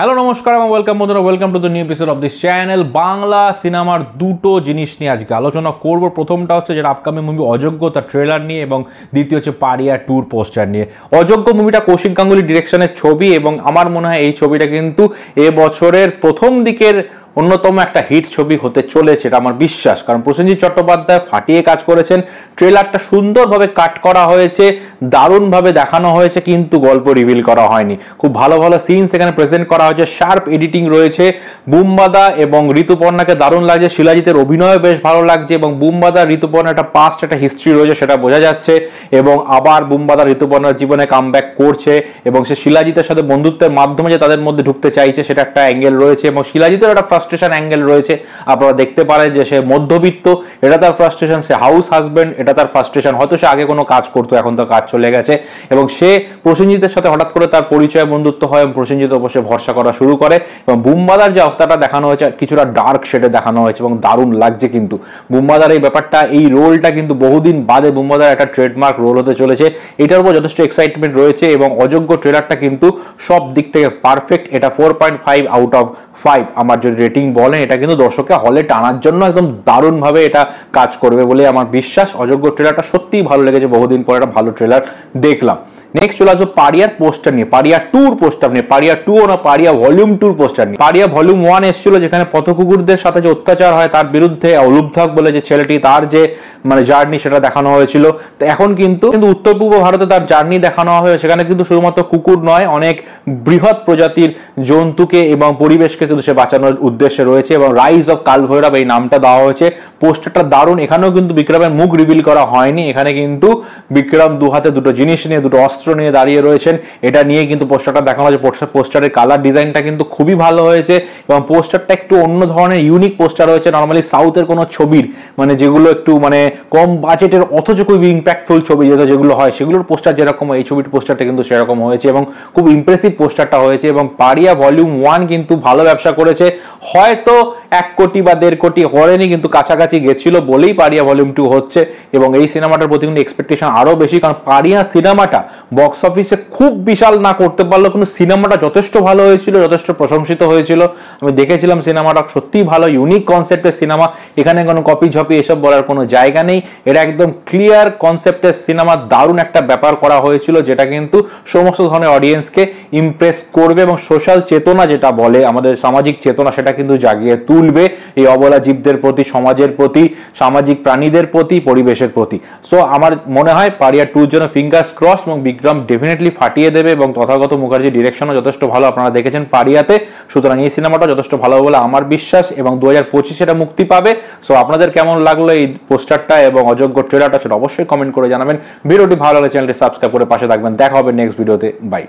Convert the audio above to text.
Hello নমস্কার এবং welcome বন্ধুরা, welcome to the new episode of this channel. Bangla সিনেমার দুটো জিনিস নিয়ে আজকে আলোচনা করব। প্রথমটা হচ্ছে যেটা আপকামিং মুভি অযোগ্য, তার ট্রেলার নিয়ে, এবং দ্বিতীয় হচ্ছে পারিয়া ট্যুর পোস্টার নিয়ে। অযোগ্য মুভিটা কৌশিক গাঙ্গুলি ডিরেকশনের ছবি এবং আমার মনে হয় এই ছবিটা কিন্তু এবছরের প্রথম দিকের অন্যতম একটা হিট ছবি হতে চলেছে, এটা আমার বিশ্বাস। কারণ প্রসেনজিৎ চট্টোপাধ্যায় ফাটিয়ে কাজ করেছেন, ট্রেলারটা সুন্দরভাবে কাট করা হয়েছে, দারুণভাবে দেখানো হয়েছে, কিন্তু গল্প রিভিল করা হয়নি। খুব ভালো ভালো সিনস এখানে প্রেজেন্ট করা হয়েছে, শার্প এডিটিং রয়েছে। বুমবাদা এবং ঋতুপর্ণাকে দারুণ লাগছে, শিলাজিতের অভিনয় বেশ ভালো লাগছে, এবং বুমবাদা ঋতুপর্ণা একটা পাস্ট একটা হিস্ট্রি রয়েছে সেটা বোঝা যাচ্ছে, এবং আবার বুমবাদা ঋতুপর্ণার জীবনে কামব্যাক করছে, এবং সে শিলাজিতের সাথে বন্ধুত্বের মাধ্যমে যে তাদের মধ্যে ঢুকতে চাইছে সেটা একটা অ্যাঙ্গেল রয়েছে, এবং শিলাজিতের একটা ফ্রাস্ট্রেশন অ্যাঙ্গেল রয়েছে। আপনারা দেখতে পারেন যে সে মধ্যবিত্ত, এটা তার ফ্রাস্ট্রেশন, সে হাউস হাজব্যান্ড, এটা তার ফ্রাস্ট্রেশন। হয়তো সে আগে কোনো কাজ করতো, এখন তো কাজ চলে গেছে, এবং সে প্রসেনজিতের সাথে হঠাৎ করে তার পরিচয় বন্ধুত্ব হয় এবং প্রসেনজিতের উপর সে ভরসা করা শুরু করে। এবং বুমবাদার যে অবস্থাটা দেখানো হয়েছে কিছুটা ডার্ক শেডে দেখানো হয়েছে এবং দারুণ লাগছে। কিন্তু বুমবাদার এই ব্যাপারটা, এই রোলটা কিন্তু বহুদিন বাদে বুমবাদার একটা ট্রেডমার্ক রোল হতে চলেছে, এটার উপর যথেষ্ট এক্সাইটমেন্ট রয়েছে। এবং অযোগ্য ট্রেলারটা কিন্তু সব দিক থেকে পারফেক্ট। এটা 4.5 আউট অফ 5 আমার যদি রেটিং বলেন, এটা কিন্তু দর্শককে হলে টানার জন্য একদম দারুণভাবে এটা কাজ করবে বলে আমার বিশ্বাস। অযোগ্য ট্রেলারটা সত্যিই ভালো লেগেছে, বহুদিন পর একটা ভালো ট্রেলার দেখলাম। নেক্সট চলে আসবো পারিয়ার পোস্টার নিয়ে, পারিয়া ট্যুর পোস্টার নিয়ে, পারিয়া 2 না পারিয়া ভলিউম 2 পোস্টার নিয়ে। পারিয়া ভলিউম 1 এসেছিল, যেখানে পথকুকুরদের সাথে যে অত্যাচার হয় তার বিরুদ্ধে অলুব্ধক বলে যে ছেলেটি, তার যে জার্নি সেটা দেখানো হয়েছিল। তো এখন কিন্তু উত্তর পূর্ব ভারতে তার জার্নি দেখানো হবে, সেখানে কিন্তু শুধুমাত্র কুকুর নয়, অনেক বৃহৎ প্রজাতির জন্তুকে এবং পরিবেশকে কিন্তু সে বাঁচানোর উদ্দেশ্যে রয়েছে, এবং রাইজ অফ কালভৈরব এই নামটা দেওয়া হয়েছে। পোস্টারটা দারুণ। এখানেও কিন্তু বিক্রমের মুখ রিভিল করা হয়নি, এখানে কিন্তু বিক্রম দু হাতে দুটো জিনিস নিয়ে, দুটো অস্ত্র নিয়ে দাঁড়িয়ে রয়েছেন। এটা নিয়ে কিন্তু পোস্টারটা দেখানো হয়েছে। পোস্টারের কালার ডিজাইনটা কিন্তু খুবই ভালো হয়েছে, এবং পোস্টারটা একটু অন্য ধরনের ইউনিক পোস্টার হয়েছে। নর্মালি সাউথের কোনো ছবির যেগুলো একটু কম বাজেটের অথচ খুব ইম্প্যাক্টফুল ছবি যেগুলো হয়, সেগুলোর পোস্টার যেরকম, এই ছবির পোস্টারটা কিন্তু সেরকম হয়েছে, এবং খুব ইমপ্রেসিভ পোস্টারটা হয়েছে। এবং পারিয়া ভলিউম 1 কিন্তু ভালো ব্যবসা করেছে, হয়তো 1 কোটি বা 1.5 কোটি করেনি, কিন্তু কাছাকাছি গেছিল বলেই পারিয়া ভলিউম 2 হচ্ছে। এবং এই সিনেমাটার প্রতি কিন্তু এক্সপেকটেশন আরো বেশি, কারণ পারিয়া সিনেমাটা বক্স অফিসে খুব বিশাল না করতে পারলো, কিন্তু সিনেমাটা যথেষ্ট ভালো হয়েছিল, যথেষ্ট প্রশংসিত হয়েছিল। আমি দেখেছিলাম সিনেমাটা, সত্যিই ভালো, ইউনিক কনসেপ্টের সিনেমা। এখানে কোনো কপি ঝপি এসব বলার কোনো জায়গা নেই, এটা একদম ক্লিয়ার কনসেপ্টের সিনেমা। দারুণ একটা ব্যাপার করা হয়েছিল, যেটা কিন্তু সমস্ত ধরনের অডিয়েন্সকে ইমপ্রেস করবে, এবং সোশ্যাল চেতনা যেটা বলে, আমাদের সামাজিক চেতনা, সেটা কিন্তু জাগিয়ে তুলবে এই অবলা জীবদের প্রতি, সমাজের প্রতি, সামাজিক প্রাণীদের প্রতি, পরিবেশের প্রতি। সো আমার মনে হয় পারিয়া 2 জন্য ফিঙ্গার্স ক্রস, এবং বিক্রম ডেফিনেটলি ফাটিয়ে দেবে, এবং তথাগত মুখার্জি ডিরেকশনও যথেষ্ট ভালো, আপনারা দেখেছেন পারিয়াতে। সুতরাং এই সিনেমাটা যথেষ্ট ভালো বলে আমার বিশ্বাস, এবং 2025 এটা মুক্তি পাবে। সো আপনাদের কেমন লাগলো এই পোস্টারটা এবং অযোগ্য ট্রেলারটা, সেটা অবশ্যই কমেন্ট করে জানাবেন। ভিডিওটি ভালো লাগলে চ্যানেলটি সাবস্ক্রাইব করে পাশে থাকবেন। দেখা হবে নেক্সট ভিডিওতে, বাই।